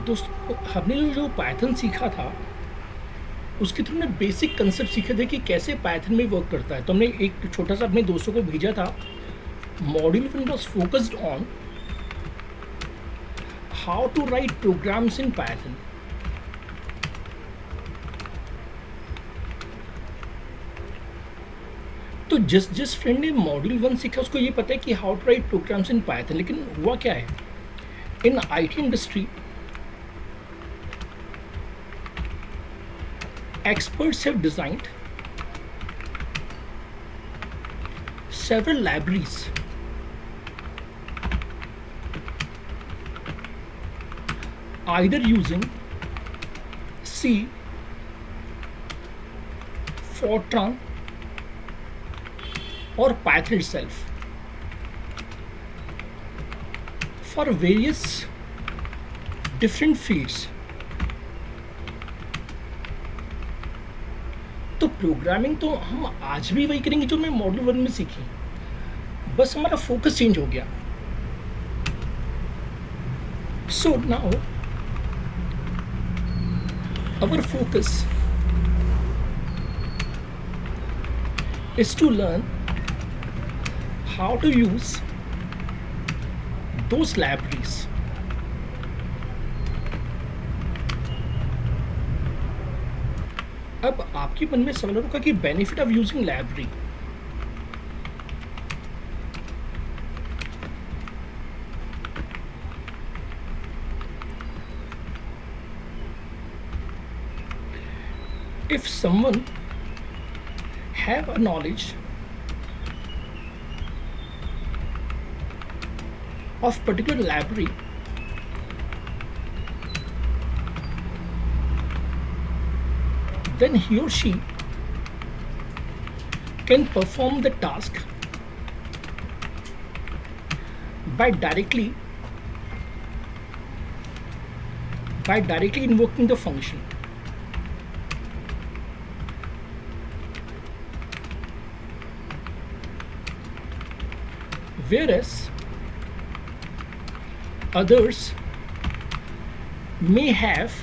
दोस्तों हमने जो पाइथन सीखा था उसके थ्रू हमने बेसिक कंसेप्ट सीखे थे कि कैसे पाइथन में वर्क करता है। तो हमने एक छोटा सा अपने दोस्तों को भेजा था। Module 1 was focused on how to write programs in Python. तो जिस जिस फ्रेंड ने मॉड्यूल 1 सीखा उसको ये पता है कि how to write programs in Python, लेकिन हुआ क्या है in IT industry experts have designed several libraries either using C, Fortran or Python itself for various different fields. तो प्रोग्रामिंग तो हम आज भी वही करेंगे जो मैं मॉड्यूल 1 में सीखी, बस हमारा फोकस चेंज हो गया। So now our focus is to learn how to use those libraries. अब आपके मन में सवाल होगा कि benefit of using library. If someone have a knowledge of particular library, then he or she can perform the task by directly invoking the function. Whereas others may have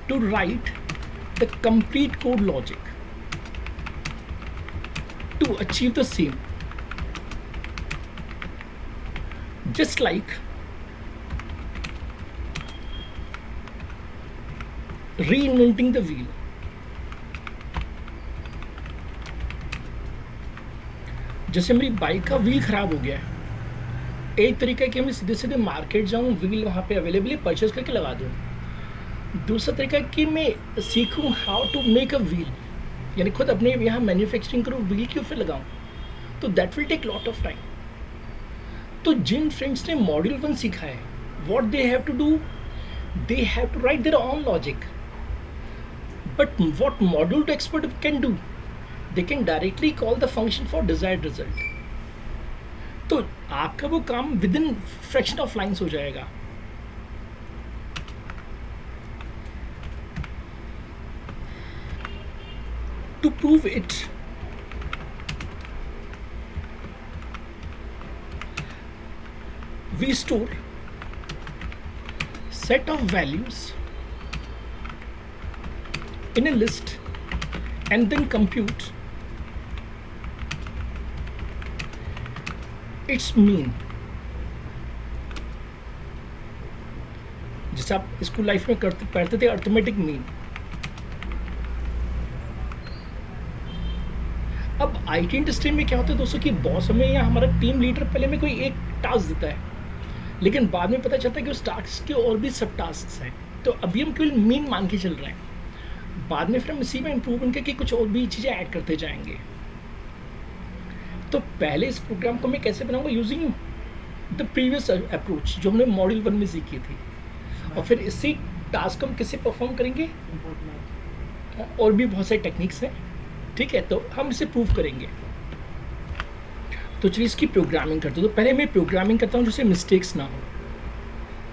to write the complete code logic to achieve the same, just like reinventing the wheel. जैसे मेरी bike का wheel खराब हो गया है, एक तरीका है कि मैं सीधे सीधे मार्केट जाऊँ, व्हील वहाँ पे अवेलेबल है, परचेज करके लगा दूँ। दूसरा तरीका कि मैं सीखूं how to make a wheel, यानी खुद अपने यहाँ मैन्युफैक्चरिंग करूँ, व्हील क्यों फिर लगाऊं, तो that will take lot of time. तो जिन फ्रेंड्स ने मॉड्यूल 1 सीखा है, what they have to do, they have to write their own logic. But what module 2 expert can do, they can directly call the function for desired result. तो आपका वो काम within fraction of lines हो जाएगा। To prove it, we store set of values in a list and then compute its mean। जैसे आप school life में पढ़ते थे अर्थमेटिक मीन। अब आईटी इंडस्ट्री में क्या होता है दोस्तों कि बॉस हमें या हमारा टीम लीडर पहले में कोई एक टास्क देता है, लेकिन बाद में पता चलता है कि उस टास्क के और भी सब टास्क हैं। तो अभी हम केवल मीन मान के चल रहे हैं, बाद में फिर हम इसी में इम्प्रूवमेंट करके कुछ और भी चीज़ें ऐड करते जाएंगे। तो पहले इस प्रोग्राम को मैं कैसे बनाऊंगा, यूजिंग द प्रीवियस अप्रोच जो हमने मॉड्यूल 1 में सीखी थी, और फिर इसी टास्क को हम कैसे परफॉर्म करेंगे, और भी बहुत सारे टेक्निक्स हैं। ठीक है, तो हम इसे प्रूव करेंगे। तो चलिए इसकी प्रोग्रामिंग करते हैं। तो पहले मैं प्रोग्रामिंग करता हूँ जिससे मिस्टेक्स ना हो।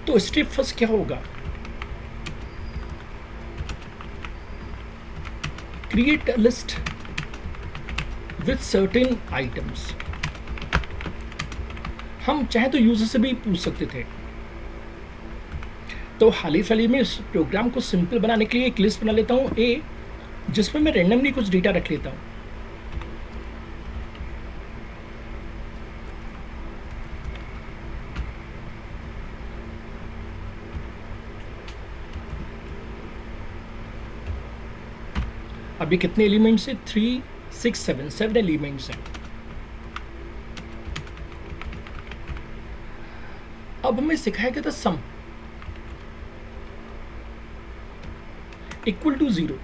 तो स्टेप फर्स्ट क्या होगा, create a list with certain items. हम चाहे तो यूजर से भी पूछ सकते थे, तो हाल ही में इस प्रोग्राम को सिंपल बनाने के लिए एक लिस्ट बना लेता हूँ ए, जिसमें मैं रेंडमली कुछ डेटा रख लेता हूँ। अभी कितने एलिमेंट्स हैं? 3, 6, 7 एलिमेंट्स हैं। अब हमें सिखाया गया था सम इक्वल टू 0।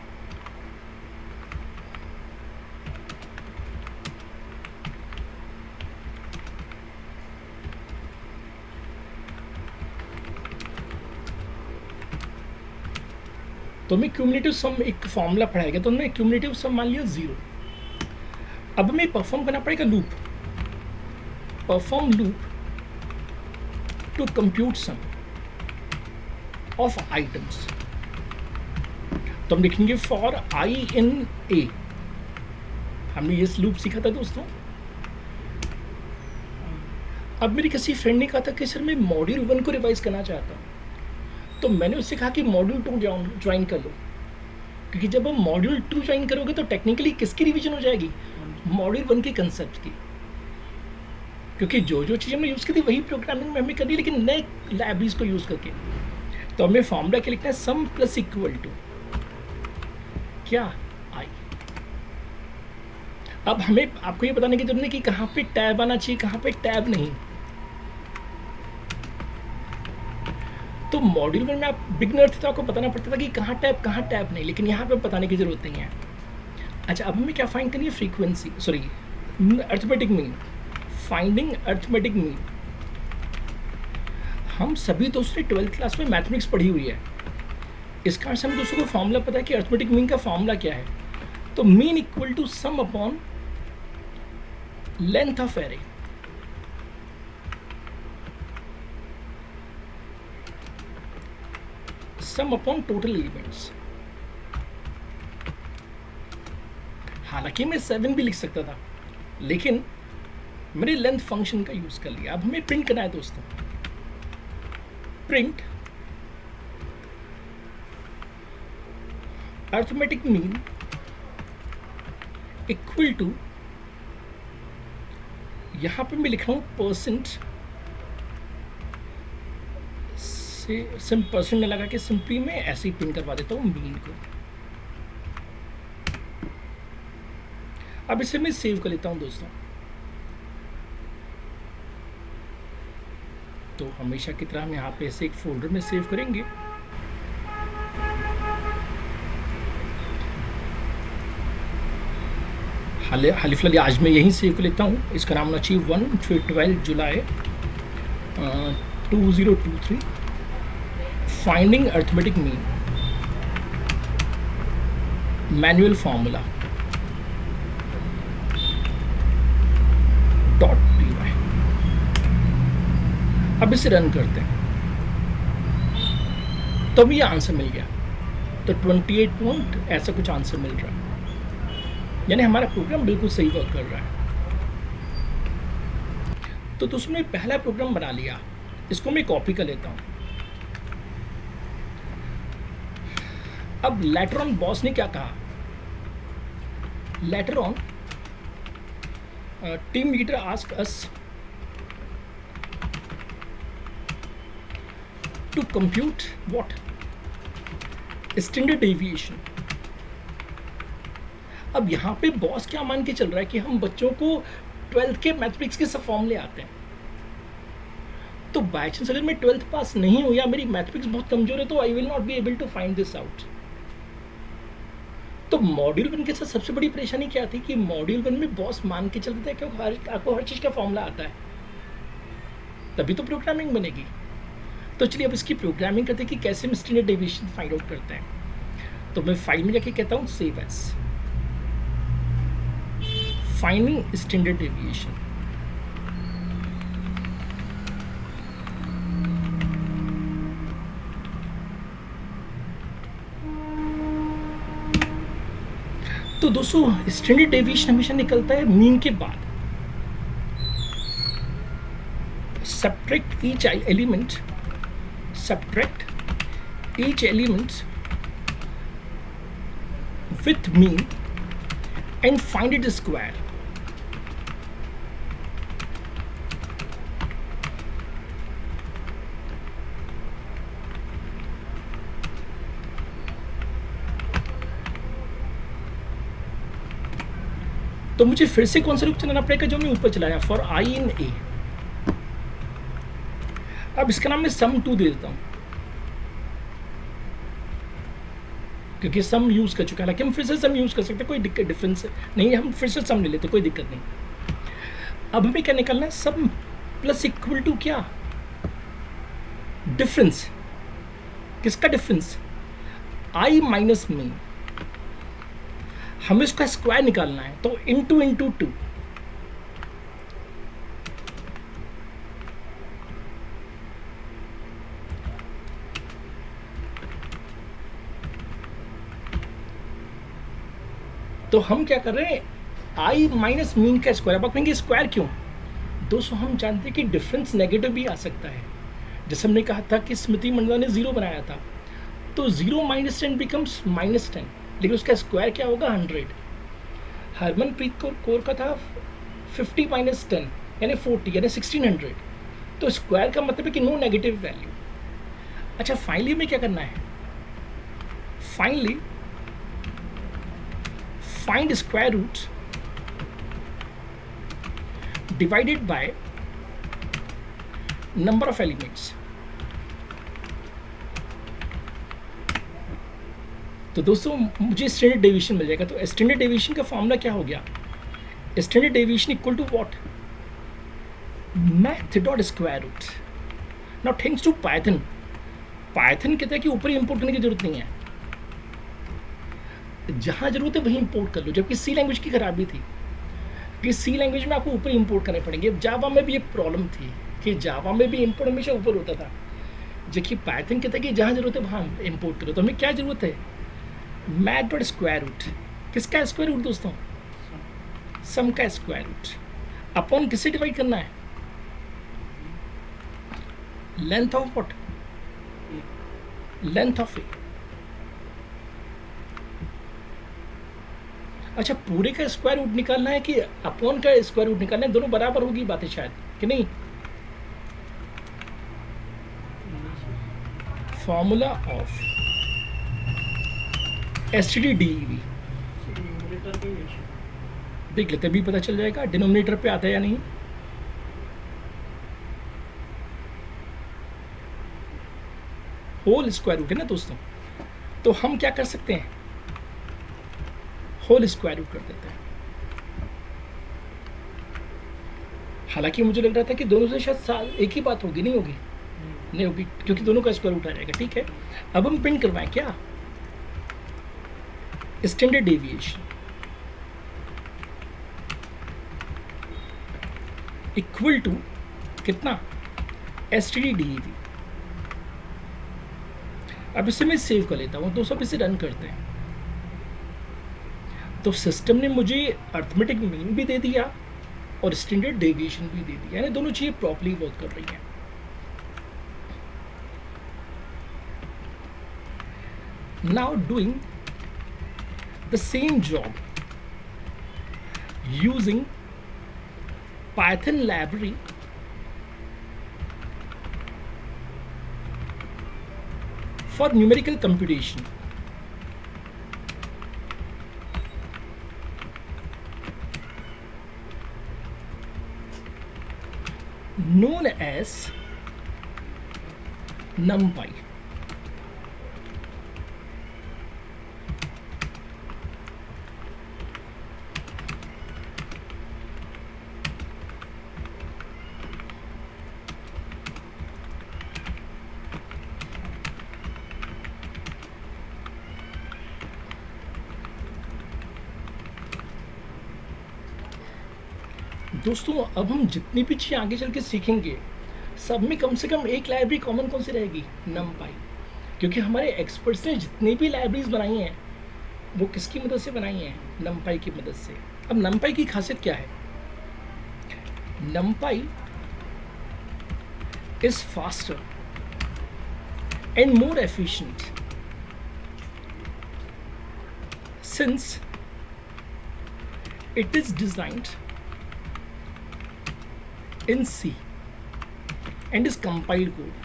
तो हमें क्यूमुलेटिव सम एक फॉर्मूला पढ़ाया गया, तो हमने क्यूमुलेटिव सम मान लिया 0। अब हमें परफॉर्म करना पड़ेगा loop, perform loop to compute sum of items. तो हम लिखेंगे फॉर आई इन ए। हमने ये लूप सीखा था दोस्तों। अब मेरी किसी फ्रेंड ने कहा था कि सर मैं मॉड्यूल 1 को रिवाइज करना चाहता हूँ, तो मैंने उससे कहा कि मॉड्यूल 2 ज्वाइन कर लो, क्योंकि जब हम मॉड्यूल 2 ज्वाइन करोगे तो टेक्निकली किसकी रिवीजन हो जाएगी? मॉड्यूल 1 के कंसेप्ट की, क्योंकि जो जो चीज़ हमने यूज़ की थी वही प्रोग्रामिंग में हमें करनी, लेकिन नए लाइब्रेरीज को यूज़ करके। तो हमें फॉर्मूला क्या लिखना है? सम प्लस इक्वल टू क्या? आई। अब हमें आपको ये बताने की जरूरत नहीं कि कहाँ पे टैब आना चाहिए, कहाँ पे टैब नहीं। तो मॉड्यूल में आप बिगनर थे तो आपको बताना पड़ता था कि कहाँ टैब नहीं, लेकिन यहाँ पे बताने की जरूरत नहीं है। अच्छा, अब हमें क्या फाइंड करनी है? Frequency, sorry arithmetic mean, finding arithmetic mean. हम सभी दोस्तों ने 12th क्लास में मैथमेटिक्स पढ़ी हुई है, इस कारण से हम दोस्तों को फॉर्मूला पता है कि अर्थमेटिक मीन का फॉर्मूला क्या है। तो mean equal to sum upon length of array. Sum upon total elements. हालांकि मैं 7 भी लिख सकता था, लेकिन मैंने लेंथ फंक्शन का यूज कर लिया। अब हमें प्रिंट करना है दोस्तों। Print arithmetic mean equal to, यहां पे मैं लिख रहा हूं परसेंट से, सिम परसेंट न लगा के सिंपली मैं ऐसे ही प्रिंट करवा देता हूं मीन को। अब इसे मैं सेव कर लेता हूं दोस्तों। तो हमेशा की तरह हम यहाँ पे ऐसे एक फोल्डर में सेव करेंगे। हाल फिलहाल आज मैं यहीं सेव कर लेता हूँ। इसका नाम होना चाहिए 1 फिर 12 जुलाई 2023 finding arithmetic mean manual formula .py। अब इसे रन करते हैं तो अभी ये आंसर मिल गया। तो 28 पॉइंट ऐसा कुछ आंसर मिल रहा है, यानी हमारा प्रोग्राम बिल्कुल सही वर्क कर रहा है। तो उसने पहला प्रोग्राम बना लिया, इसको मैं कॉपी कर लेता हूं। अब लेटर ऑन बॉस ने क्या कहा? Later on team leader ask us to compute what? Standard deviation. अब यहाँ पे बॉस क्या मान के चल रहा है कि हम बच्चों को 12th के मैथमेटिक्स के सब फॉर्मूले आते हैं। तो बाय चांस अगर मैं 12th पास नहीं हूँ या मेरी मैथमेटिक्स बहुत कमजोर है, तो I will not be able to find this out. तो मॉड्यूल 1 के साथ सबसे बड़ी परेशानी क्या थी कि मॉड्यूल 1 में बॉस मान के चलता है क्योंकि आपको हर चीज़ का फॉर्मूला आता है, तभी तो प्रोग्रामिंग बनेगी। तो चलिए अब इसकी प्रोग्रामिंग करते हैं कि कैसे हम स्टैंडर्ड डेविएशन फाइंड आउट करते हैं। तो मैं फाइल में जाके कहता हूँ save as finding standard deviation. तो दोस्तों स्टैंडर्ड डेविएशन हमेशा निकलता है मीन के बाद। Subtract each element, subtract each element with mean and find its square. तो मुझे फिर से कौन सा लूप चलाना पड़ेगा जो मैं ऊपर चलाया, फॉर आई इन ए। अब इसका नाम मैं सम 2 दे देता हूं, क्योंकि सम यूज कर चुका है। हालांकि हम फिर से सम यूज कर सकते हैं, कोई दिक्कत डिफरेंस नहीं है, हम फिर से सम ले लेते, कोई दिक्कत नहीं। अब हमें क्या निकालना है, सम प्लस इक्वल टू क्या, डिफरेंस। किसका डिफरेंस, आई माइनस मीन। हमें इसका स्क्वायर निकालना है, तो इंटू इंटू 2। तो हम क्या कर रहे हैं, आई माइनस मीन का स्क्वायर। अब आप कहेंगे स्क्वायर क्यों, दोस्तों हम जानते हैं कि डिफरेंस नेगेटिव भी आ सकता है। जैसे हमने कहा था कि स्मृति मंडला ने 0 बनाया था, तो 0 माइनस 10 बिकम्स माइनस 10, लेकिन उसका स्क्वायर क्या होगा, 100। हरमनप्रीत कौर का था 50 माइनस 10 यानी 40 यानी 1600। तो स्क्वायर का मतलब है कि नो नेगेटिव वैल्यू। अच्छा, फाइनली में क्या करना है, finally find square root divided by number of elements. तो दोस्तों मुझे स्टैंडर्ड डेविएशन मिल जाएगा। तो स्टैंडर्ड डेविएशन का फॉर्मूला क्या हो गया, standard deviation equal to what, math dot square root. Now thanks to Python, Python कहता है कि ऊपर इंपोर्ट करने की जरूरत नहीं है, जहां जरूरत है वहीं इंपोर्ट कर लो। जबकि सी लैंग्वेज की खराबी थी कि सी लैंग्वेज में आपको ऊपर इंपोर्ट करने पड़ेंगे। जावा में भी ये प्रॉब्लम थी कि जावा में भी इंपोर्ट हमेशा ऊपर होता था, जबकि पाइथन कहता है कि जहां जरूरत है वहां इंपोर्ट करो। तो हमें क्या जरूरत है, मैथ डॉट स्क्वायर रूट। किसका स्क्वायर रूट दोस्तों, सम का स्क्वायर रूट अपॉन किससे डिवाइड करना है, length of what, length of A. अच्छा, पूरे का स्क्वायर रूट निकालना है कि अपॉन का स्क्वायर रूट निकालना है, दोनों बराबर होगी बातें शायद कि नहीं। फॉर्मूला ऑफ STD/DEV देख लेते भी पता चल जाएगा डिनोमिनेटर पे आता है या नहीं। होल स्क्वायर रूट है ना दोस्तों, तो हम क्या कर सकते हैं, होल स्क्वायर रूट कर देते हैं। हालांकि मुझे लग रहा था कि दोनों से शायद एक ही बात होगी, नहीं होगी, नहीं होगी, क्योंकि दोनों का स्क्वायर रूट आ जाएगा। ठीक है, अब हम प्रिंट करवाएं क्या, स्टैंडर्ड डेविएशन इक्वल टू कितना, STD/DEV। अब इसे मैं सेव कर लेता हूं, तो सब इसे रन करते हैं। तो सिस्टम ने मुझे अर्थमेटिक मीन भी दे दिया और स्टैंडर्ड डेविएशन भी दे दिया, यानी दोनों चीजें प्रॉपर्ली वर्क कर रही हैं। Now doing the same job using Python library for numerical computation. Known as NumPy. दोस्तों अब हम जितनी भी चीज़ें आगे चल के सीखेंगे, सब में कम से कम एक लाइब्रेरी कॉमन कौन सी रहेगी, NumPy। क्योंकि हमारे एक्सपर्ट्स ने जितनी भी लाइब्रेरीज बनाई हैं वो किसकी मदद से बनाई हैं, NumPy की मदद से। अब NumPy की खासियत क्या है, NumPy is faster and more efficient since it is designed in C and is compiled code.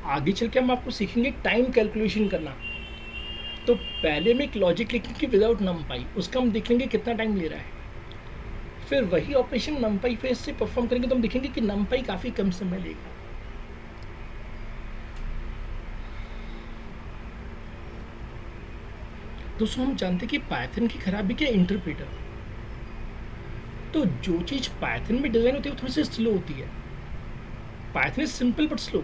आगे चल के हम आपको सीखेंगे टाइम कैलकुलेशन करना। तो पहले में एक लॉजिक लिखेंगे विदाउट नमपाई, उसका हम देख लेंगे कितना टाइम ले रहा है। फिर वही ऑपरेशन नमपाई फेज से परफॉर्म करेंगे तो हम देखेंगे कि नमपाई काफ़ी कम समय लेगा। दोस्तों हम जानते हैं कि पाइथन की खराबी क्या है, इंटरप्रेटर। तो जो चीज़ पाइथन में डिज़ाइन होती है वो थोड़ी सी स्लो होती है। Python is simple but slow,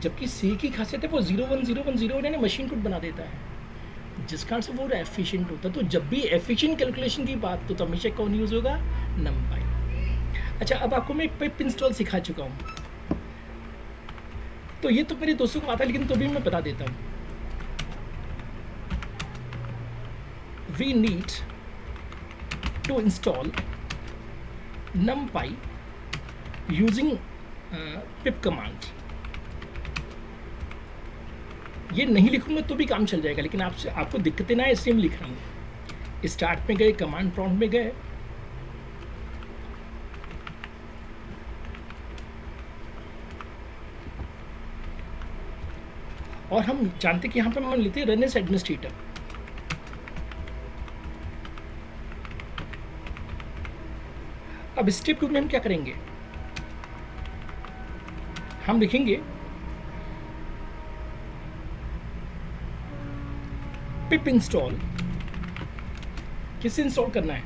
जबकि सी की खासियत है वो 0 यानी मशीन कोड बना देता है, जिस कारण से वो एफिशिएंट होता है। तो जब भी एफिशिएंट कैलकुलेशन की बात तो हमेशा कौन यूज़ होगा, नमपाई। अच्छा, अब आपको मैं पिप इंस्टॉल सिखा चुका हूँ, तो ये तो मेरे दोस्तों को आता है, लेकिन तो भी मैं बता देता हूँ। We need to install numpy using pip command. ये नहीं लिखूंगा तो भी काम चल जाएगा, लेकिन आपको दिक्कतें ना इसलिए मैं लिख रहा हूँ। स्टार्ट में गए, कमांड प्रॉम्प्ट में गए, और हम जानते कि यहाँ पे हम लेते हैं रन एज एडमिनिस्ट्रेटर। अब स्टेप 2 में हम क्या करेंगे, हम लिखेंगे पिप इंस्टॉल। किसे इंस्टॉल करना है,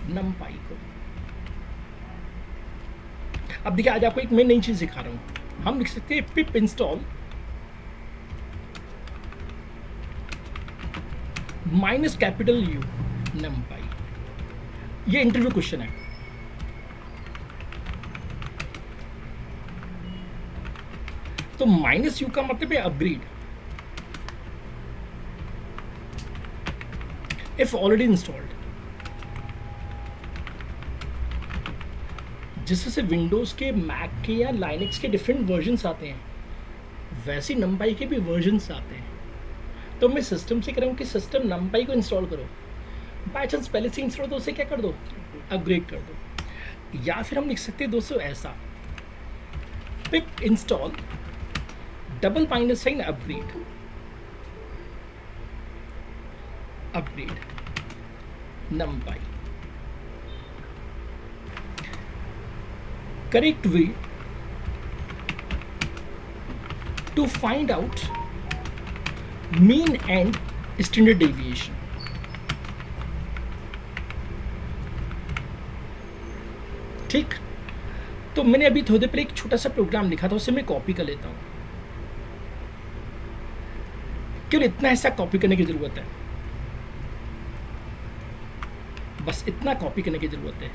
नमपाई को। अब देखिए, आज आपको एक मैं नई चीज सिखा रहा हूं। हम लिख सकते हैं पिप इंस्टॉल -U नमपाई। ये इंटरव्यू क्वेश्चन है। तो -U का मतलब है अपग्रेड। इफ ऑलरेडी इंस्टॉल्ड, जिससे विंडोज के, मैक के या लाइनक्स के डिफरेंट वर्जन्स आते हैं, वैसे नमपाई के भी वर्जन्स आते हैं। तो मैं सिस्टम से करूँ कि सिस्टम नमपाई को इंस्टॉल करो, बाई चांस पहले से इंस्टॉल, तो उसे क्या कर दो, अपग्रेड कर दो। या फिर हम लिख सकते हैं दोस्तों ऐसा, pip install $- upgrade numpy। Correct way to find out mean and standard deviation. ठीक, तो मैंने अभी थोड़ी देर पहले एक छोटा सा प्रोग्राम लिखा था, उसे मैं कॉपी कर लेता हूं। केवल इतना हिस्सा कॉपी करने की जरूरत है, बस इतना कॉपी करने की जरूरत है।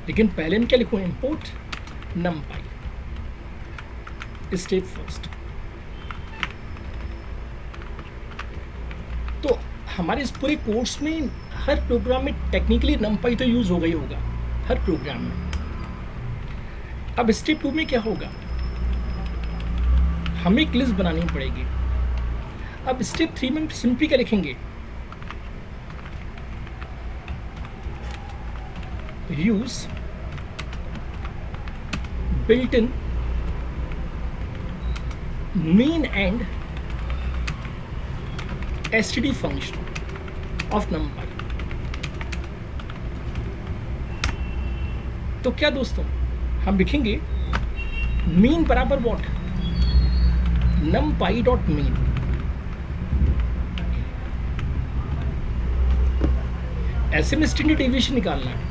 लेकिन पहले मैं क्या लिखूं, इंपोर्ट numpy स्टेप फर्स्ट। तो हमारे इस पूरे कोर्स में हर प्रोग्राम में टेक्निकली numpy तो यूज होगा ही होगा, हर प्रोग्राम में। अब स्टेप 2 में क्या होगा, हमें एक लिस्ट बनानी पड़ेगी। अब स्टेप 3 में सिंपली क्या लिखेंगे, use built in mean and std function of numpy। तो क्या दोस्तों, हम लिखेंगे मीन बराबर व्हाट, numpy.mean। ऐसे में स्टैंडर्ड डेविएशन निकालना है,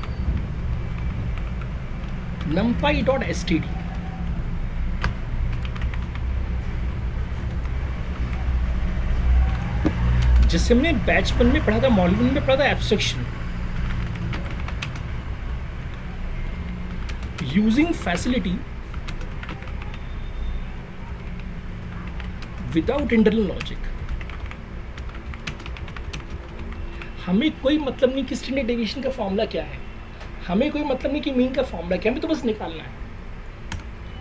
numpy.std। जिससे हमने बैच 1 में पढ़ा था, मॉड्यूल 1 में पढ़ा था, abstraction using facility without internal logic. हमें कोई मतलब नहीं कि स्टैंडर्ड डेविएशन का फॉर्मूला क्या है, हमें कोई मतलब नहीं कि मीन का फॉर्मूला क्या, हमें तो बस निकालना है।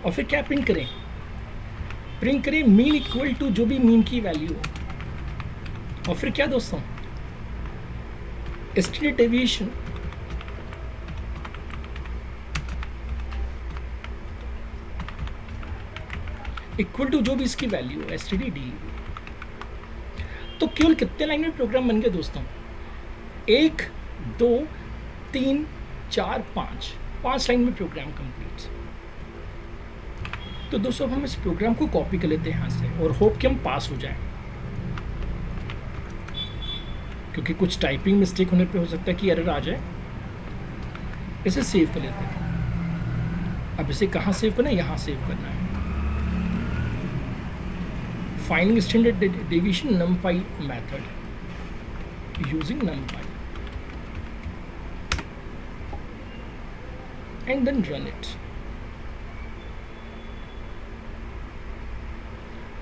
और फिर क्या प्रिंट करें, मीन इक्वल टू जो भी मीन की वैल्यू हो। और फिर क्या दोस्तों, स्टैंडर्ड डेविएशन इक्वल टू जो भी इसकी वैल्यू है, STD। तो केवल कितने लाइन में प्रोग्राम बन गए दोस्तों, 1 2 3 4 5 लाइन में प्रोग्राम कंप्लीट। तो दोस्तों अब हम इस प्रोग्राम को कॉपी कर लेते हैं यहाँ से और होप कि हम पास हो जाएं, क्योंकि कुछ टाइपिंग मिस्टेक होने पे हो सकता है कि एरर आ जाए। इसे सेव कर लेते हैं। अब इसे कहाँ सेव करना है, यहाँ सेव करना है। Finding standard deviation numpy method using numpy and then run it.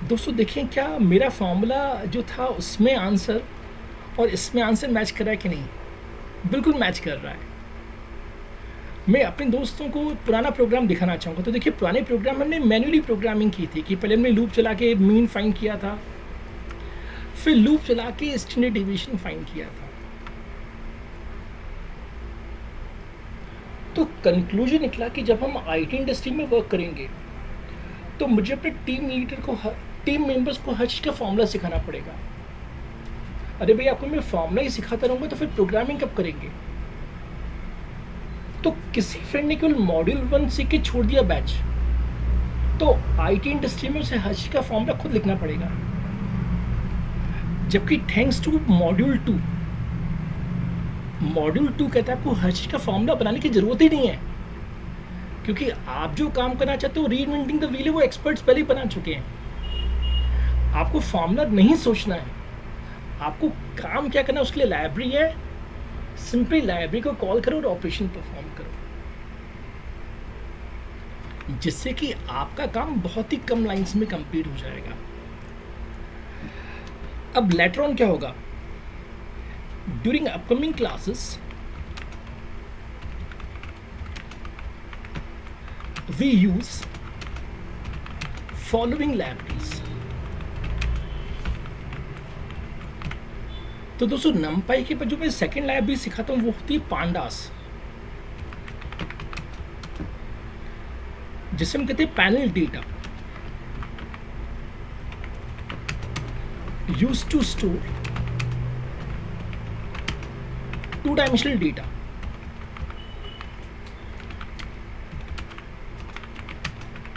दोस्तों देखिए क्या मेरा फॉर्मूला जो था उसमें आंसर और इसमें आंसर मैच कर रहा है कि नहीं, बिल्कुल मैच कर रहा है। मैं अपने दोस्तों को पुराना प्रोग्राम दिखाना चाहूँगा। तो देखिए पुराने प्रोग्राम हमने मैन्युअली प्रोग्रामिंग की थी कि पहले हमने लूप चला के मीन फाइंड किया था, फिर लूप चला के स्टैंडर्ड डेविएशन फाइंड किया था। तो कंक्लूजन निकला कि जब हम IT इंडस्ट्री में वर्क करेंगे तो मुझे अपने टीम मेंबर्स को हर चीज़ का फॉर्मूला सिखाना पड़ेगा। अरे भाई आपको मैं फॉर्मूला ही सिखाता रहूँगा तो फिर प्रोग्रामिंग कब करेंगे। तो किसी फ्रेंड ने केवल मॉड्यूल 1 सीख के छोड़ दिया बैच, तो IT इंडस्ट्री में उसे हर चीज़ का फॉर्मूला खुद लिखना पड़ेगा। जबकि थैंक्स टू मॉड्यूल 2 कहता है आपको हर चीज़ का फॉर्मूला बनाने की ज़रूरत ही नहीं है, क्योंकि आप जो काम करना चाहते हो रीइन्वेंटिंग द व्हील है, वो एक्सपर्ट्स पहले ही बना चुके हैं। आपको फॉर्मूला नहीं सोचना है, आपको काम क्या करना है उसके लिए लाइब्रेरी है, सिंपली लाइब्रेरी को कॉल करो और ऑपरेशन परफॉर्म करो, जिससे कि आपका काम बहुत ही कम लाइंस में कंप्लीट हो जाएगा। अब लेटर ऑन क्या होगा, during upcoming classes we use following libraries। तो दोस्तों numpy के पर जो मैं सेकेंड लाइब्रेरी सिखाता हूँ वो होती है pandas, जिसे हम कहते हैं panel data, used to store two-dimensional data,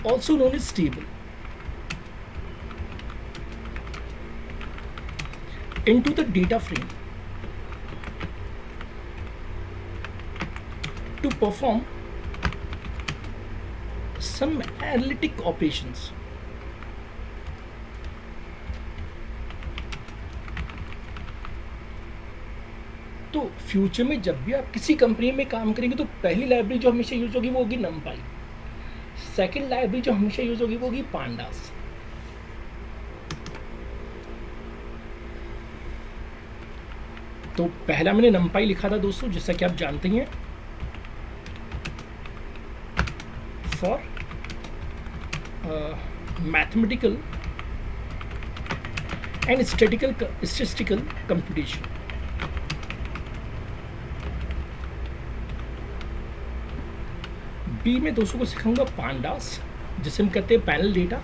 also known as table, into the data frame to perform some analytic operations। तो फ्यूचर में जब भी आप किसी कंपनी में काम करेंगे तो पहली लाइब्रेरी जो हमेशा यूज होगी वो होगी numpy, सेकेंड लाइब्रेरी जो हमेशा यूज होगी वो होगी pandas। तो पहला मैंने numpy लिखा था दोस्तों, जैसा कि आप जानते हैं, for mathematical and statistical computation. बी में दोस्तों को सिखाऊंगा pandas, जिसे हम कहते हैं पैनल डेटा,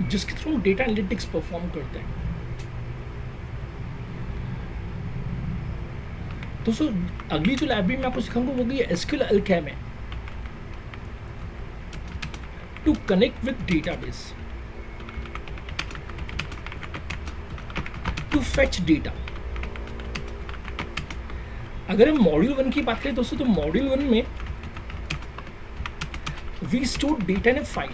जिसके थ्रू डेटा एनालिटिक्स परफॉर्म करते हैं। दोस्तों अगली जो लाइब्रेरी में आपको सिखाऊंगा वो होगी SQL Alchemy to connect with database, to fetch data. अगर हम मॉड्यूल 1 की बात करें दोस्तों, तो मॉड्यूल 1 में we store data in a file.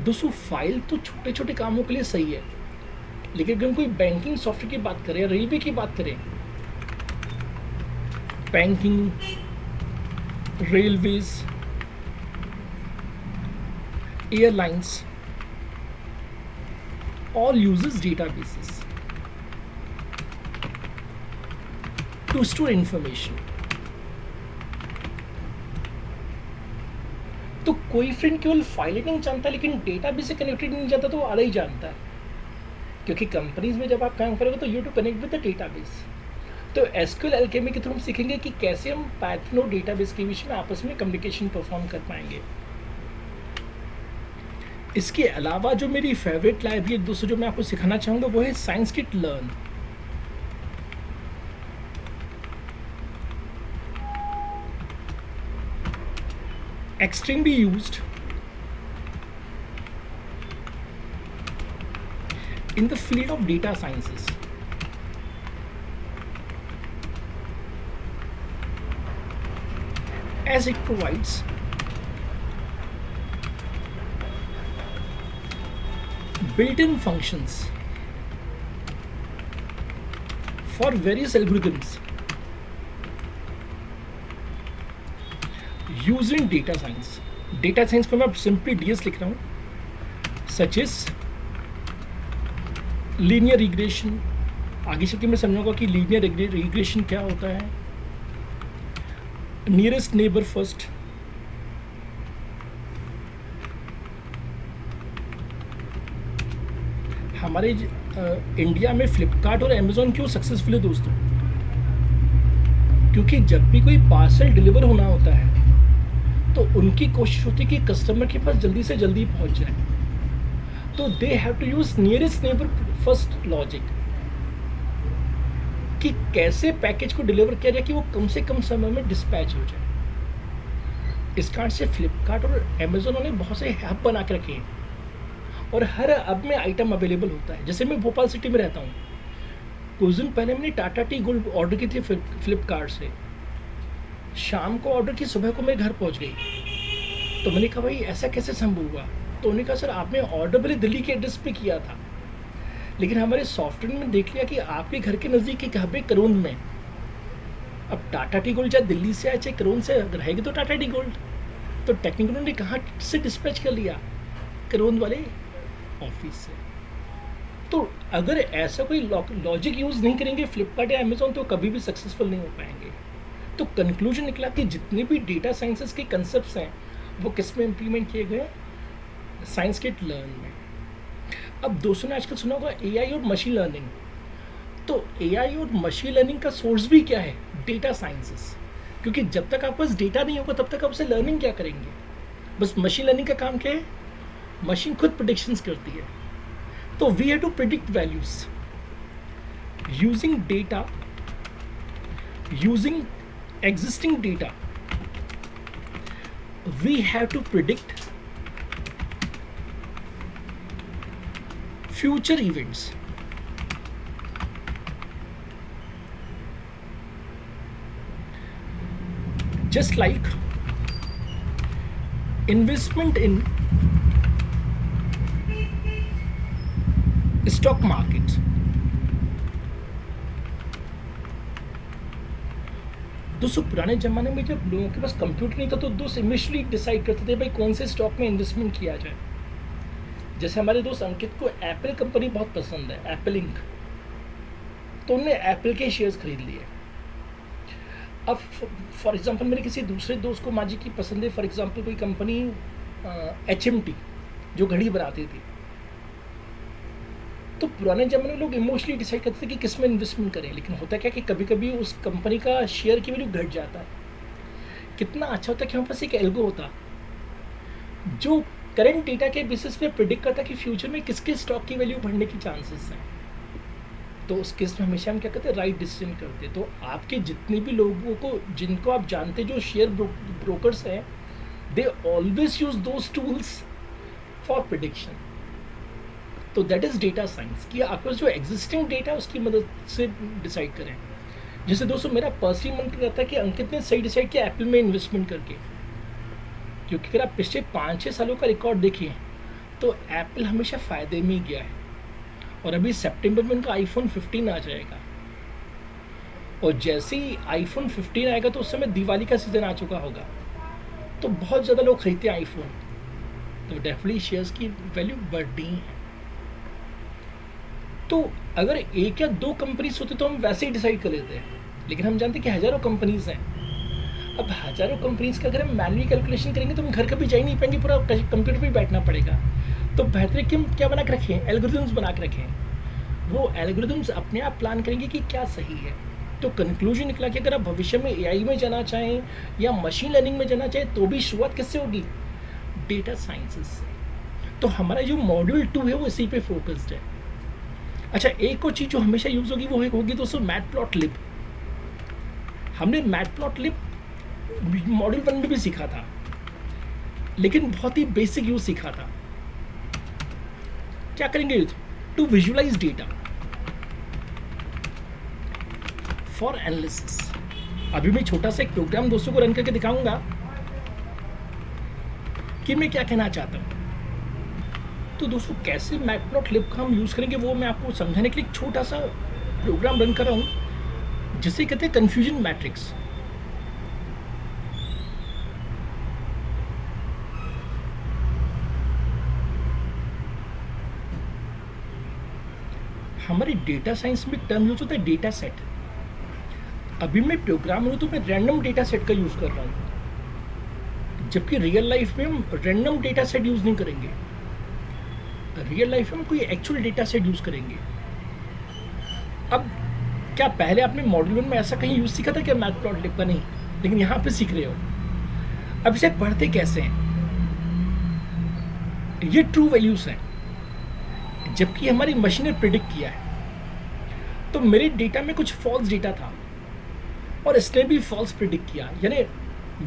दोस्तों फाइल तो छोटे छोटे कामों के लिए सही है, लेकिन अगर हम कोई बैंकिंग सॉफ्टवेयर की बात करें, रेलवे की बात करें, banking, railways, airlines, all uses databases। To store information. तो कोई फ्रेंड केवल फाइल नहीं जानता लेकिन डेटाबेस से कनेक्टेड नहीं जानता, तो वो आधा ही जानता है। क्योंकि कंपनीज में जब आप काम करोगे तो you to connect with the database. तो एसक्यूएल एल्केमी के थ्रू हम सीखेंगे कि कैसे हम पाइथन और डेटाबेस के बीच में आपस में कम्युनिकेशन परफॉर्म कर पाएंगे। इसके अलावा जो मेरी फेवरेट लाइब्रेरी दोस्तों जो मैं आपको सिखाना चाहूँगा वो है scikit learn. Extremely used in the field of data sciences. As it provides built-in functions for various algorithms used in data science. Data science को मैं simply DS लिख रहा हूँ, such as लीनियर रिग्रेशन। आगे चल के मैं समझाऊंगा कि लीनियर रिग्रेशन क्या होता है, नियरेस्ट नेबर फर्स्ट, हमारे इंडिया में फ्लिपकार्ट और अमेज़ॉन क्यों सक्सेसफुल है दोस्तों? क्योंकि जब भी कोई पार्सल डिलीवर होना होता है तो उनकी कोशिश होती है कि कस्टमर के पास जल्दी से जल्दी पहुंच जाए। तो they have to use nearest neighbour first logic कि कैसे पैकेज को डिलीवर किया जाए कि वो कम से कम समय में डिस्पैच हो जाए। इस कारण से फ्लिपकार्ट और अमेज़ॉन ने बहुत से हब बना के रखे हैं और हर हब में आइटम अवेलेबल होता है। जैसे मैं भोपाल सिटी में रहता हूँ, कुछ दिन पहले मैंने टाटा टी गोल्ड ऑर्डर की थी फ्लिपकार्ट से, शाम को ऑर्डर की, सुबह को मेरे घर पहुँच गई। तो मैंने कहा भाई ऐसा कैसे संभव हुआ? तो उन्होंने कहा सर आपने ऑर्डर भले दिल्ली के एड्रेस पे किया था लेकिन हमारे सॉफ्टवेयर में देख लिया कि आपके घर के नज़दीक एक हब है करोन में। अब टाटा टी गोल्ड चाहे दिल्ली से आए चाहे करोन से रहेगी तो टाटा टी गोल्ड, तो टेक्निकल उन्होंने कहाँ से डिस्पैच कर लिया? करोन वाले ऑफिस से। तो अगर ऐसा कोई लॉजिक यूज़ नहीं करेंगे फ्लिपकार्ट या अमेज़ॉन तो कभी भी सक्सेसफुल नहीं हो पाएंगे। तो कंक्लूजन निकला कि जितने भी डेटा साइंसेस के कंसेप्ट हैं वो किस में इम्प्लीमेंट किए गए? साइंसकिट लर्न में। अब दोस्तों ने आजकल सुना होगा एआई और मशीन लर्निंग। तो एआई और मशीन लर्निंग का सोर्स भी क्या है? Data sciences. क्योंकि जब तक आपके पास डेटा नहीं होगा तब तक आप उसे लर्निंग क्या करेंगे? बस मशीन लर्निंग का काम क्या है? मशीन खुद प्रेडिक्शंस करती है। तो we have to predict values using data, using existing data. We have to predict future events. Just like investment in stock markets. दोस्तों पुराने ज़माने में जब लोगों के पास कंप्यूटर नहीं था तो दोस्त इनिशियली डिसाइड करते थे भाई कौन से स्टॉक में इन्वेस्टमेंट किया जाए। जैसे हमारे दोस्त अंकित को एप्पल कंपनी बहुत पसंद है, एप्पल इंक, तो उन्होंने एप्पल के शेयर्स खरीद लिए। अब फॉर एग्जांपल मेरे किसी दूसरे दोस्त को माजी की पसंद है, फॉर एग्जांपल कोई कंपनी HMT जो घड़ी बनाती थी, तो पुराने ज़माने में लोग इमोशनली डिसाइड करते थे कि किस में इन्वेस्टमेंट करें। लेकिन होता क्या कि कभी कभी उस कंपनी का शेयर की वैल्यू घट जाता है। कितना अच्छा होता है कि हमारे पास एक एल्गो होता जो करंट डेटा के बेसिस पे प्रिडिक्ट करता कि फ्यूचर में किसके स्टॉक की वैल्यू बढ़ने की चांसेस हैं। तो उस केस में हमेशा हम क्या करते हैं? राइट डिसीजन करते। तो आपके जितने भी लोगों को जिनको आप जानते जो शेयर ब्रोकर्स हैं, they always use those tools for prediction. तो दैट इज़ डेटा साइंस कि आपके पास जो एग्जिस्टिंग डेटा है उसकी मदद से डिसाइड करें। जैसे दोस्तों मेरा पर्सनली मन करता है कि अंकित ने सही डिसाइड किया एप्पल में इन्वेस्टमेंट करके, क्योंकि अगर आप पिछले 5-6 सालों का रिकॉर्ड देखिए तो एप्पल हमेशा फ़ायदे में ही गया है। और अभी सितंबर में उनका iPhone 15 आ जाएगा, और जैसे ही iPhone 15 आएगा तो उस समय दिवाली का सीज़न आ चुका होगा, तो बहुत ज़्यादा लोग खरीदते हैं आईफोन, तो डेफिनेटली शेयर्स की वैल्यू बढ़नी है। तो अगर एक या दो कंपनीज होती तो हम वैसे ही डिसाइड कर लेते हैं, लेकिन हम जानते हैं कि हज़ारों कंपनीज़ हैं। अब हज़ारों कंपनीज़ का अगर हम मैनुअली कैलकुलेशन करेंगे तो हम घर कभी जा ही नहीं पाएंगे, पूरा कंप्यूटर पे ही बैठना पड़ेगा। तो बेहतर है कि हम क्या बना के रखें, एल्गोरिथम्स बना के रखें। वो एल्गोरिथम्स अपने आप प्लान करेंगे कि क्या सही है। तो कंक्लूजन निकला कि अगर आप भविष्य में एआई में जाना चाहें या मशीन लर्निंग में जाना चाहें तो भी शुरुआत किससे होगी, डेटा साइंसेस से। तो हमारा जो मॉड्यूल 2 है वो इसी पे फोकस्ड है। अच्छा, एक और चीज़ जो हमेशा यूज़ होगी वो होगी दोस्तों मैटप्लॉटलिब। हमने मैटप्लॉटलिब मॉड्यूल 1 में भी सीखा था, लेकिन बहुत ही बेसिक यूज़ सीखा था। क्या करेंगे, to visualise data for analysis. अभी मैं छोटा सा एक प्रोग्राम दोस्तों को रन करके दिखाऊंगा कि मैं क्या कहना चाहता हूँ। तो दोस्तों कैसे मैटप्लॉटलिब का हम यूज़ करेंगे वो मैं आपको समझाने के लिए एक छोटा सा प्रोग्राम रन कर रहा हूँ जिसे कहते हैं कन्फ्यूजन मैट्रिक्स। हमारे डेटा साइंस में टर्म यूज होता है डेटा सेट। अभी मैं प्रोग्राम हूँ तो मैं रैंडम डेटा सेट का यूज़ कर रहा हूँ, जबकि रियल लाइफ में हम रैंडम डेटा सेट यूज़ नहीं करेंगे। रियल लाइफ में हम कोई एक्चुअल डेटा सेट यूज़ करेंगे। अब क्या पहले आपने मॉड्यूल 1 में ऐसा कहीं यूज़ सीखा था क्या मैटप्लॉटलिब का? नहीं, लेकिन यहाँ पे सीख रहे हो। अब इसे पढ़ते कैसे हैं, ये ट्रू वैल्यूज़ हैं, जबकि हमारी मशीन ने प्रिडिक्ट किया है। तो मेरे डेटा में कुछ फॉल्स डेटा था और इसने भी फॉल्स प्रिडिक्ट किया, यानी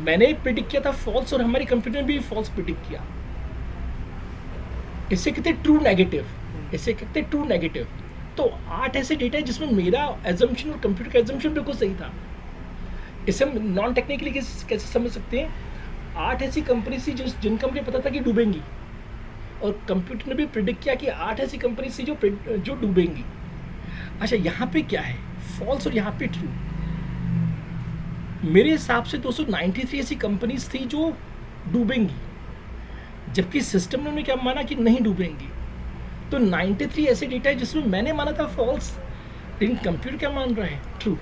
मैंने प्रिडिक्ट किया था फॉल्स और हमारे कंप्यूटर ने भी फॉल्स प्रिडिक्ट किया। इसे कहते हैं ट्रू नेगेटिव, इसे कहते हैं ट्रू नेगेटिव। तो 8 ऐसे डेटा है जिसमें मेरा एजम्पशन और कंप्यूटर का एजम्पशन बिल्कुल सही था। इसे हम नॉन टेक्निकली कैसे समझ सकते हैं, 8 ऐसी कंपनी थी जिनका मुझे पता था कि डूबेंगी, और कंप्यूटर ने भी प्रिडिक्ट किया कि 8 ऐसी कंपनी थी जो डूबेंगी। अच्छा, यहाँ पे क्या है, फॉल्स और यहाँ पे ट्रू। मेरे हिसाब से 293 ऐसी कंपनीज थी जो डूबेंगी, जबकि सिस्टम ने उन्हें क्या माना कि नहीं डूबेंगी। तो 93 ऐसे डेटा है जिसमें मैंने माना था फॉल्स, लेकिन कंप्यूटर क्या मान रहा है, ट्रू।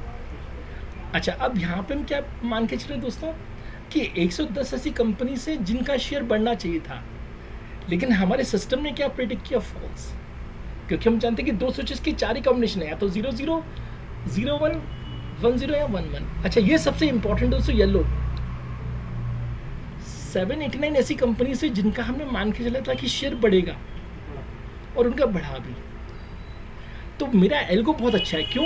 अच्छा, अब यहाँ पे हम क्या मान के चले दोस्तों कि 110 ऐसी कंपनी से जिनका शेयर बढ़ना चाहिए था, लेकिन हमारे सिस्टम ने क्या प्रेडिक्ट किया, फॉल्स। क्योंकि हम जानते हैं कि 225 की 4 ही कॉम्बिनेशन है, या तो 00, 01, 10 या 11। अच्छा, ये सबसे इंपॉर्टेंट दोस्तों येलो 789 ऐसी कंपनी से जिनका हमने मान के चला था कि शेयर बढ़ेगा और उनका बढ़ा भी। तो मेरा एल्गो बहुत अच्छा है, क्यों?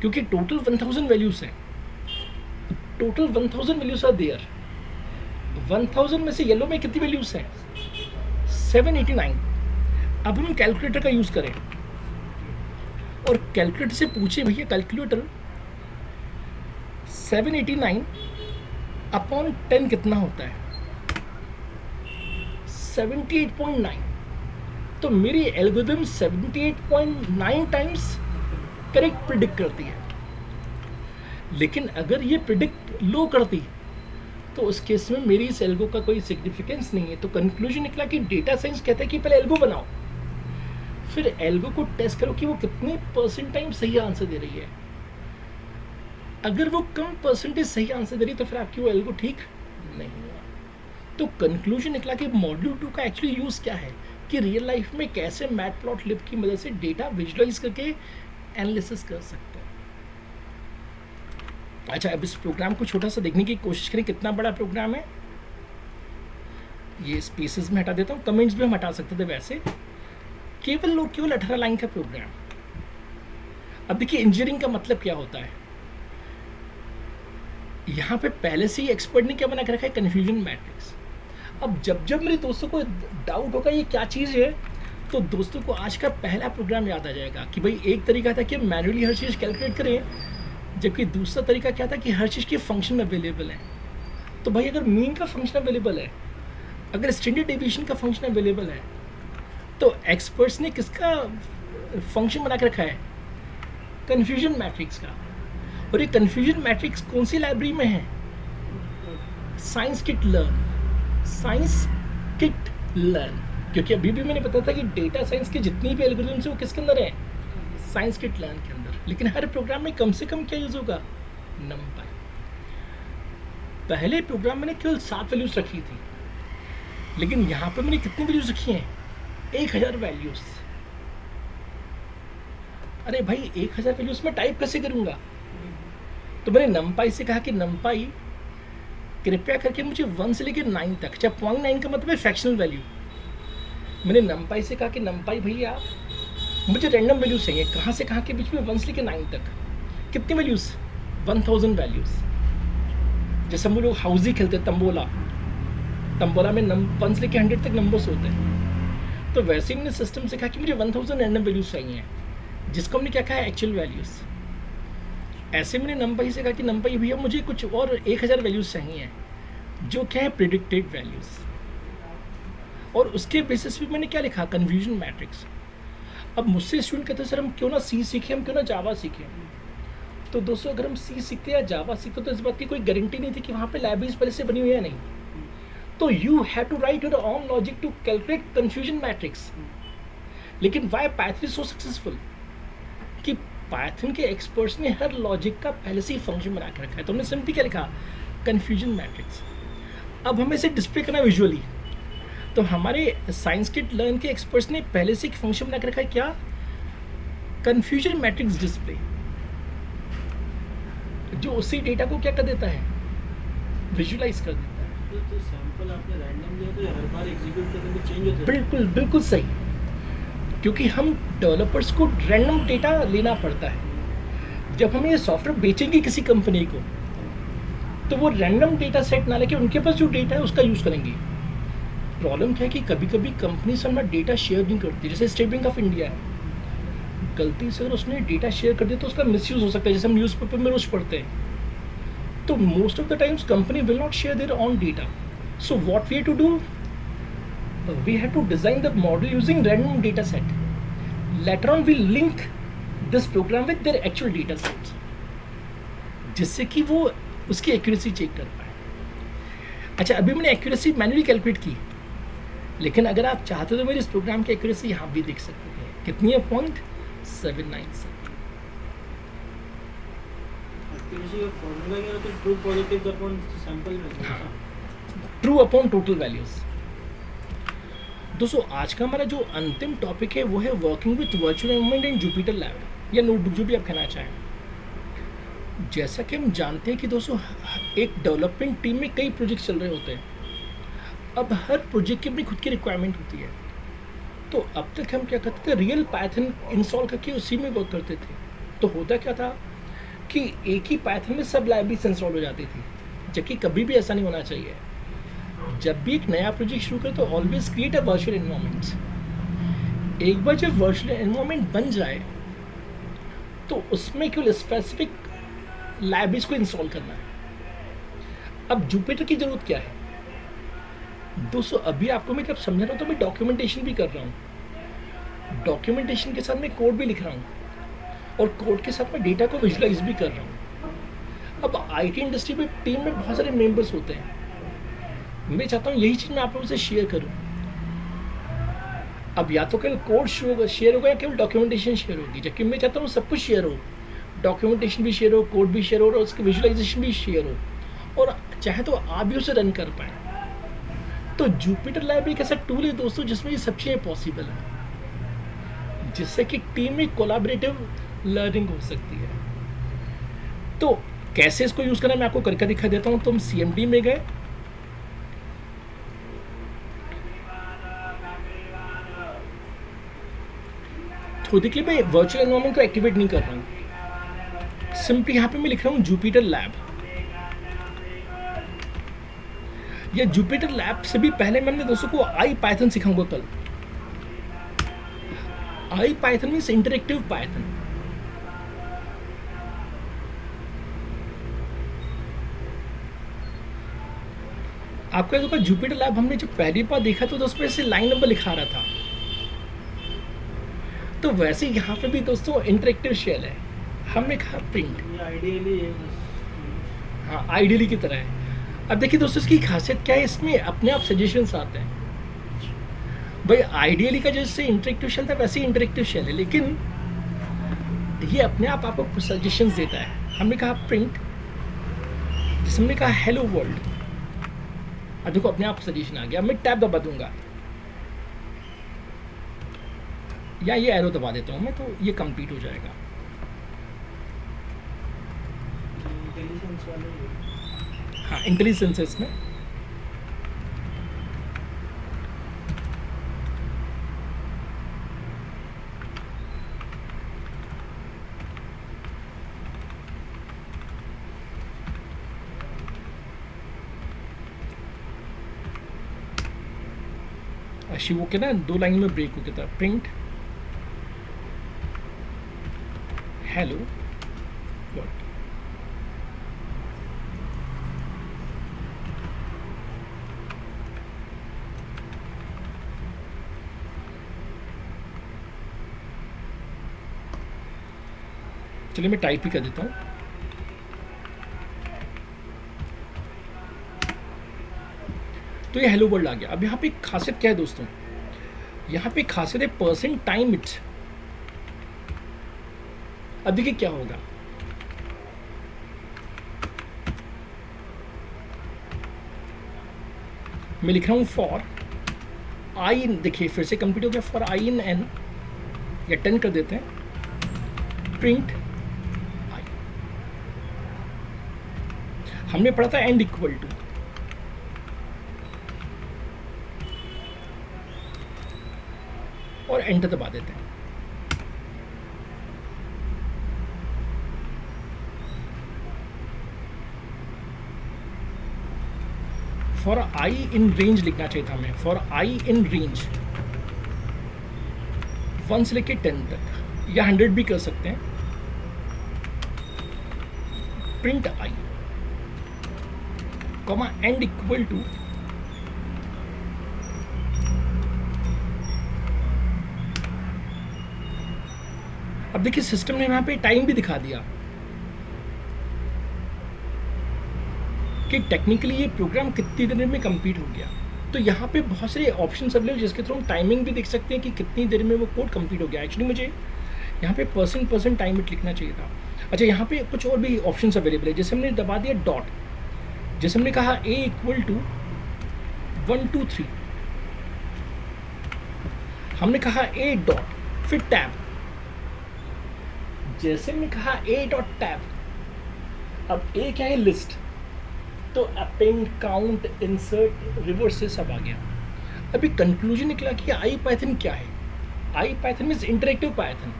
क्योंकि टोटल 1000 वैल्यूज हैं, टोटल 1000 वैल्यूज आर देयर। 1000 में से येलो में कितनी वैल्यूज हैं, 789। अब हम कैलकुलेटर का यूज करें और कैलकुलेटर से पूछे, भैया कैलकुलेटर 789 अपॉन 10 कितना होता है, 78.9। तो मेरी एल्गोरिथम 78.9 टाइम्स करेक्ट प्रिडिक्ट करती है। लेकिन अगर ये प्रिडिक्ट लो करती तो उस केस में मेरी इस एल्गो का कोई सिग्निफिकेंस नहीं है। तो कंक्लूजन निकला कि डेटा साइंस कहता है कि पहले एल्गो बनाओ, फिर एल्गो को टेस्ट करो कि वो कितने परसेंट टाइम सही आंसर दे रही है। अगर वो कम परसेंटेज सही आंसर दे रही तो फिर आपकी वो एल्गो ठीक नहीं हुआ। तो कंक्लूजन निकला कि मॉड्यूल 2 का एक्चुअली यूज़ क्या है, कि रियल लाइफ में कैसे मैटप्लॉटलिब की मदद से डेटा विजुअलाइज करके एनालिसिस कर सकते हैं। अच्छा, अब इस प्रोग्राम को छोटा सा देखने की कोशिश करें, कितना बड़ा प्रोग्राम है। ये स्पेसेस में हटा देता हूँ, कमेंट्स भी हम हटा सकते थे वैसे। केवल 18 लाइन का प्रोग्राम। अब देखिए इंजीनियरिंग का मतलब क्या होता है। यहाँ पे पहले से ही एक्सपर्ट ने क्या बना के रखा है, कन्फ्यूजन मैट्रिक्स। अब जब मेरे दोस्तों को डाउट होगा ये क्या चीज़ है, तो दोस्तों को आज का पहला प्रोग्राम याद आ जाएगा कि भाई एक तरीका था कि मैन्युअली हर चीज़ कैलकुलेट करें, जबकि दूसरा तरीका क्या था कि हर चीज़ के फंक्शन अवेलेबल है। तो भाई अगर मीन का फंक्शन अवेलेबल है, अगर स्टैंडर्ड डेविएशन का फंक्शन अवेलेबल है, तो एक्सपर्ट्स ने किसका फंक्शन बना के रखा है, कन्फ्यूजन मैट्रिक्स का। और ये कन्फ्यूजन मैट्रिक्स कौन सी लाइब्रेरी में है, science kit learn, science kit learn. क्योंकि अभी भी मैंने बताया था कि डेटा साइंस के जितनी भी एल्गोरिथम्स है वो किसके अंदर है, साइंस किट लर्न के अंदर, लेकिन हर प्रोग्राम में कम से कम क्या यूज़ होगा, नंपाई। पहले प्रोग्राम मैंने केवल 7 वैल्यूज रखी थी, लेकिन यहाँ पे मैंने कितनी वैल्यूज रखी हैं, 1000 वैल्यूज। अरे भाई 1000 वैल्यूज में टाइप कैसे करूँगा? तो मैंने नंपाई से कहा कि नंपाई कृपया करके मुझे 1 से लेकर 9 तक, जब 0.9 का मतलब है फ्रैक्शनल वैल्यू, मैंने नंपाई से कहा कि नंपाई भैया मुझे रैंडम वैल्यूज चाहिए, कहाँ से कहाँ के बीच में 1 से लेकर 9 तक, कितनी वैल्यूज, 1000 वैल्यूज। जैसे हम लोग हाउजी खेलते हैं, तंबोला में 1 से लेकर 100 तक नंबर्स होते हैं, तो वैसे ही मैंने सिस्टम से कहा कि मुझे 1000 रैंडम वैल्यूज चाहिए, जिसको हमने क्या कहा है, एक्चुअल वैल्यूज। ऐसे मैंने नंपाई से कहा कि नंपाई भैया मुझे कुछ और 1000 वैल्यूज चाहिए, जो क्या है, प्रिडिक्टेड वैल्यूज। और उसके बेसिस पे मैंने क्या लिखा, कन्फ्यूजन मैट्रिक्स। अब मुझसे स्टूडेंट कहते हैं सर हम क्यों ना सी सीखें, हम क्यों ना जावा सीखें। तो दोस्तों अगर हम सी सीखते या जावा सीखते तो इस बात की कोई गारंटी नहीं थी कि वहाँ पे लाइब्रेरीज पहले से बनी हुई है नहीं। तो you have to write your own logic to calculate confusion matrix. लेकिन why Python is so successful, कि पाइथन के एक्सपर्ट्स ने हर लॉजिक का पहले से ही फंक्शन बना के रखा है। तो हमने सिंपली क्या लिखा, कन्फ्यूजन मैट्रिक्स। अब हमें इसे डिस्प्ले करना विजुअली, तो हमारे साइंस किट लर्न के एक्सपर्ट्स ने पहले से एक फंक्शन बना के रखा है, क्या, कन्फ्यूजन मैट्रिक्स डिस्प्ले, जो उसी डेटा को क्या कर देता है, विजुअलाइज कर देता है। तो सैंपल आपने रैंडम लिया तो हर बार एग्जीक्यूट करने में चेंज होता है। बिल्कुल बिल्कुल सही, क्योंकि हम डेवलपर्स को रैंडम डेटा लेना पड़ता है। जब हम ये सॉफ्टवेयर बेचेंगे किसी कंपनी को, तो वो रैंडम डेटा सेट ना लेके उनके पास जो डेटा है उसका यूज़ करेंगे। प्रॉब्लम क्या है कि कभी कभी कंपनी से अपना डेटा शेयर नहीं करती, जैसे स्टेट बैंक ऑफ इंडिया है, गलती से अगर उसने डेटा शेयर कर दिया तो उसका मिसयूज हो सकता है, जैसे हम न्यूज़पेपर में रोज पढ़ते हैं। तो most of the times company will not share their own data, so what we have to do, we have to design the model using random data set. Later on we link this program with their actual data sets, जिससे कि वो उसकी accuracy check कर पाए। अच्छा, अभी मैंने accuracy manually calculate की, लेकिन अगर आप चाहते तो मेरे इस प्रोग्राम की एक्यूरेसी यहाँ भी देख सकते हैं, कितनी है, 0.797। फॉर्मूला क्या होता है, ट्रू पॉजिटिव अपॉन सैंपल में, ट्रू अपॉन टोटल वैल्यूज। दोस्तों आज का हमारा जो अंतिम टॉपिक है वो है working with virtual environment in Jupiter lab या नोटबुक, जो भी आप कहना चाहें। जैसा कि हम जानते हैं कि दोस्तों एक डेवलपमेंट टीम में कई प्रोजेक्ट चल रहे होते हैं। अब हर प्रोजेक्ट की अपनी खुद की रिक्वायरमेंट होती है। तो अब तक हम क्या करते थे, रियल पाइथन इंस्टॉल करके उसी में वर्क करते थे। तो होता क्या था कि एक ही पाइथन में सब लाइब्रेरीज इंस्टॉल हो जाती थी, जबकि कभी भी ऐसा नहीं होना चाहिए। जब भी एक नया प्रोजेक्ट शुरू करें तो always create a virtual environment. एक बार जब वर्चुअल एनवायरनमेंट बन जाए तो उसमें केवल स्पेसिफिक लाइब्रेरीज को इंस्टॉल करना है। अब जुपिटर की जरूरत क्या है दोस्तों, अभी आपको मैं जब समझा रहा हूँ तो मैं डॉक्यूमेंटेशन भी कर रहा हूँ, डॉक्यूमेंटेशन के साथ मैं कोड भी लिख रहा हूँ, और कोड के साथ मैं डेटा को विजुलाइज भी कर रहा हूँ। अब आईटी इंडस्ट्री में टीम में बहुत सारे मेंबर्स होते हैं, मैं चाहता हूँ यही चीज़ मैं आप लोगों से शेयर करूँ। अब या तो केवल कोड शेयर होगा या केवल डॉक्यूमेंटेशन शेयर होगी, जबकि मैं चाहता हूँ सब कुछ शेयर हो, डॉक्यूमेंटेशन भी शेयर हो, कोड भी शेयर हो, और उसकी विजुलाइजेशन भी शेयर हो, और चाहे तो आप भी उसे रन कर पाएँ। तो जुपिटर लाइब्रेरी एक ऐसा टूल है दोस्तों जिसमें ये सब चीज़ें पॉसिबल है, जिससे कि टीम में कोलैबोरेटिव लर्निंग हो सकती है। तो कैसे इसको यूज़ करना मैं आपको करके दिखा देता हूँ। तो हम CMD में गए, थोड़ी के लिए मैं वर्चुअल एनवायरनमेंट को एक्टिवेट नहीं कर रहा हूँ, सिंपली यहाँ पे मैं लिख रहा हूँ जुपिटर लैब। या जुपिटर लैब से भी पहले मैं अपने दोस्तों को आई पाइथन सिखाऊंगा कल। आई पाइथन मीन्स इंटरेक्टिव पाइथन। आपको देखो जुपिटर लैब हमने जब पहली बार देखा तो उसमें से लाइन नंबर लिखा रहा था, तो वैसे यहाँ पे भी दोस्तों इंटरेक्टिव शेल है, हमने कहा प्रिंट, आइडियली हाँ आइडियली की तरह है। अब देखिए दोस्तों इसकी खासियत क्या है, इसमें अपने आप सजेशंस आते हैं। भाई आइडियली का जैसे इंटरेक्टिव शेल था वैसे ही इंटरेक्टिव शेल है, लेकिन ये अपने आप आपको सजेशंस देता है। हमने कहा प्रिंट, जैसे हमने कहा हेलो वर्ल्ड, अब देखो अपने आप सजेशन आ गया। मैं टैब दबा दूंगा या ये एरो दबा देता हूँ मैं, तो ये कंप्लीट हो जाएगा। इंटेलिजेंस वाले ही। हाँ, इंटेलिजेंस है इसमें। शिव के ना 2 लाइन में ब्रेक हो गया था। Print hello world. चलिए मैं टाइप ही कर देता हूँ। तो ये हेलो वर्ल्ड आ गया। अब यहाँ पे एक खासियत क्या है दोस्तों, यहाँ पे खासियत है परसेंट टाइम इट। अब देखिए क्या होगा, मैं लिख रहा हूँ फॉर आई, देखिए फिर से कंप्लीट हो गया। फॉर आई इन एन, या 10 कर देते हैं। प्रिंट आई, हमने पढ़ा था एंड इक्वल टू, और एंटर दबा देते हैं। फॉर आई इन रेंज लिखना चाहिए था हमें। फॉर आई इन रेंज 1 से लेके 10 तक, या 100 भी कर सकते हैं। Print I comma end equal to, अब देखिए सिस्टम ने यहाँ पे टाइम भी दिखा दिया कि टेक्निकली ये प्रोग्राम कितनी देर में कंप्लीट हो गया। तो यहाँ पे बहुत सारे ऑप्शंस अवेलेबल जिसके थ्रू हम टाइमिंग भी देख सकते हैं कि कितनी देर में वो कोड कंप्लीट हो गया। एक्चुअली मुझे यहाँ पे परसेंट टाइम इट लिखना चाहिए था। अच्छा, यहाँ पे कुछ और भी ऑप्शंस अवेलेबल है। जैसे हमने दबा दिया डॉट, जैसे हमने कहा a इक्वल टू 1 2 3, हमने कहा a डॉट, फिर टैब, जैसे हमने कहा a डॉट टैब। अब a क्या है, लिस्ट, तो अपेंड, काउंट, इंसर्ट, रिवर्स से सब आ गया। अभी कंक्लूजन निकला कि आई पाइथन क्या है। आई पाइथन मीन्स इंटरेक्टिव पाइथन।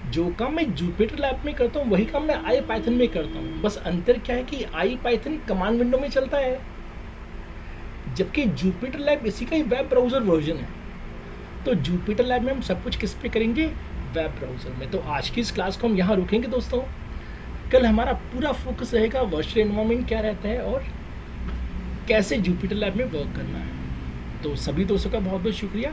जो काम मैं जुपिटर लैब में करता हूँ वही काम मैं आई पाइथन में करता हूँ। बस अंतर क्या है कि आई पाइथन कमांड विंडो में चलता है, जबकि जुपिटर लैब इसी का ही वेब ब्राउज़र वर्जन है। तो जुपिटर लैब में हम सब कुछ किस पे करेंगे, वेब ब्राउज़र में। तो आज की इस क्लास को हम यहाँ रुकेंगे दोस्तों। कल हमारा पूरा फोकस रहेगा वर्चुअल एनवायरनमेंट क्या रहता है और कैसे जुपिटर लैब में वर्क करना है। तो सभी दोस्तों का बहुत बहुत शुक्रिया।